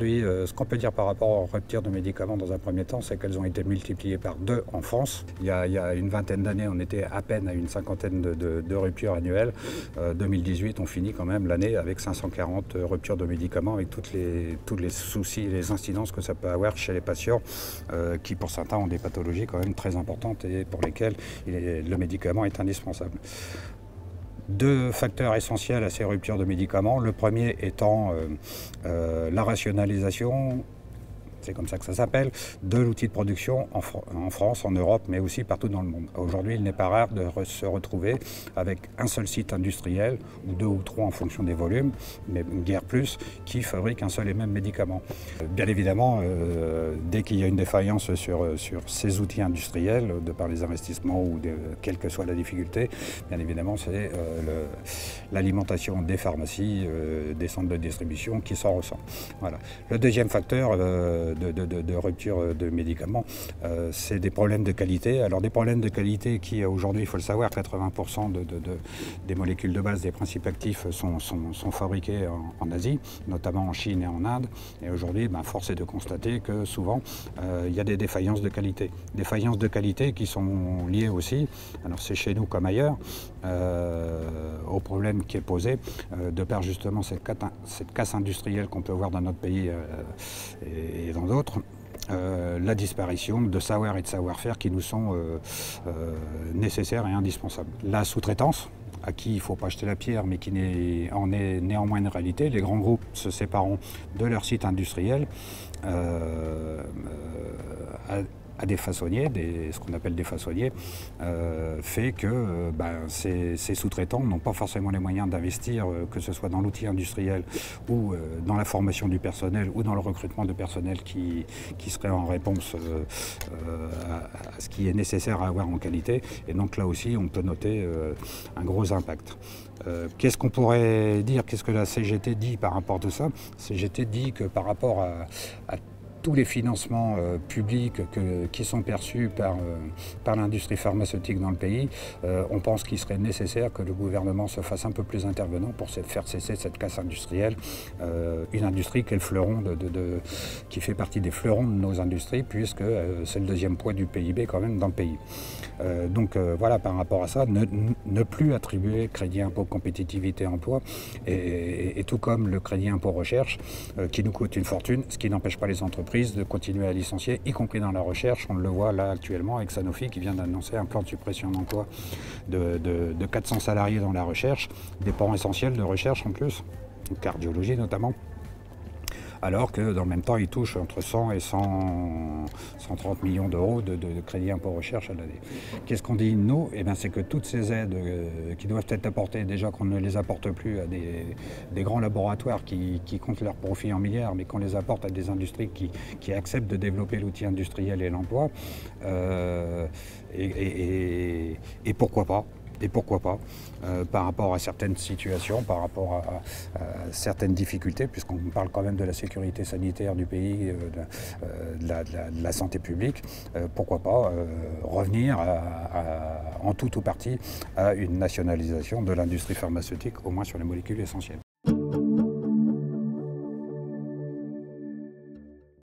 aujourd'hui, ce qu'on peut dire par rapport aux ruptures de médicaments dans un premier temps, c'est qu'elles ont été multipliées par 2 en France. Il y a une vingtaine d'années, on était à peine à une cinquantaine de ruptures annuelles. 2018, on finit quand même l'année avec 540 ruptures de médicaments, avec tous les soucis et les incidences que ça peut avoir chez les patients qui, pour certains, ont des pathologies quand même très importantes et pour lesquelles le médicament est indispensable. 2 facteurs essentiels à ces ruptures de médicaments. Le premier étant la rationalisation, c'est comme ça que ça s'appelle, de l'outil de production en France, en Europe, mais aussi partout dans le monde. Aujourd'hui, il n'est pas rare de se retrouver avec un seul site industriel, ou 2 ou 3 en fonction des volumes, mais guère plus, qui fabrique un seul et même médicament. Bien évidemment, dès qu'il y a une défaillance sur ces outils industriels, de par les investissements ou quelle que soit la difficulté, bien évidemment, c'est l'alimentation des pharmacies, des centres de distribution qui s'en ressent. Voilà. Le deuxième facteur de rupture de médicaments, c'est des problèmes de qualité. Alors des problèmes de qualité qui aujourd'hui, il faut le savoir, 80% des molécules de base des principes actifs sont fabriquées en Asie, notamment en Chine et en Inde. Et aujourd'hui, force est de constater que souvent, il y a des défaillances de qualité. Défaillances de qualité qui sont liées aussi, alors c'est chez nous comme ailleurs, au problème qui est posé de par justement cette casse industrielle qu'on peut voir dans notre pays et dans d'autres, la disparition de savoir et de savoir-faire qui nous sont nécessaires et indispensables. La sous-traitance, à qui il ne faut pas jeter la pierre, mais qui en est néanmoins une réalité. Les grands groupes se séparant de leur site industriel à des façonniers, ce qu'on appelle des façonniers, fait que ces sous-traitants n'ont pas forcément les moyens d'investir, que ce soit dans l'outil industriel ou dans la formation du personnel ou dans le recrutement de personnel qui serait en réponse à ce qui est nécessaire à avoir en qualité. Et donc là aussi, on peut noter un gros impact. Qu'est-ce qu'on pourrait dire, qu'est-ce que la CGT dit par rapport à tout ça? CGT dit que par rapport à tous les financements publics qui sont perçus par l'industrie pharmaceutique dans le pays, on pense qu'il serait nécessaire que le gouvernement se fasse un peu plus intervenant pour faire cesser cette casse industrielle. Une industrie qui est le fleuron qui fait partie des fleurons de nos industries, puisque c'est le deuxième poids du PIB quand même dans le pays. Donc voilà, par rapport à ça, ne plus attribuer crédit impôt compétitivité emploi, et tout comme le crédit impôt recherche, qui nous coûte une fortune, ce qui n'empêche pas les entreprises de continuer à licencier, y compris dans la recherche. On le voit là actuellement avec Sanofi qui vient d'annoncer un plan de suppression d'emploi de 400 salariés dans la recherche, des pans essentiels de recherche en plus, cardiologie notamment. Alors que dans le même temps, ils touchent entre 100 et 130 millions d'euros de crédit impôt recherche à l'année. Qu'est-ce qu'on dit nous? C'est que toutes ces aides qui doivent être apportées, déjà qu'on ne les apporte plus à des grands laboratoires qui comptent leurs profits en milliards, mais qu'on les apporte à des industries qui acceptent de développer l'outil industriel et l'emploi, et pourquoi pas? Et pourquoi pas, par rapport à certaines situations, par rapport à certaines difficultés, puisqu'on parle quand même de la sécurité sanitaire du pays, de la santé publique, pourquoi pas revenir en tout ou partie à une nationalisation de l'industrie pharmaceutique, au moins sur les molécules essentielles.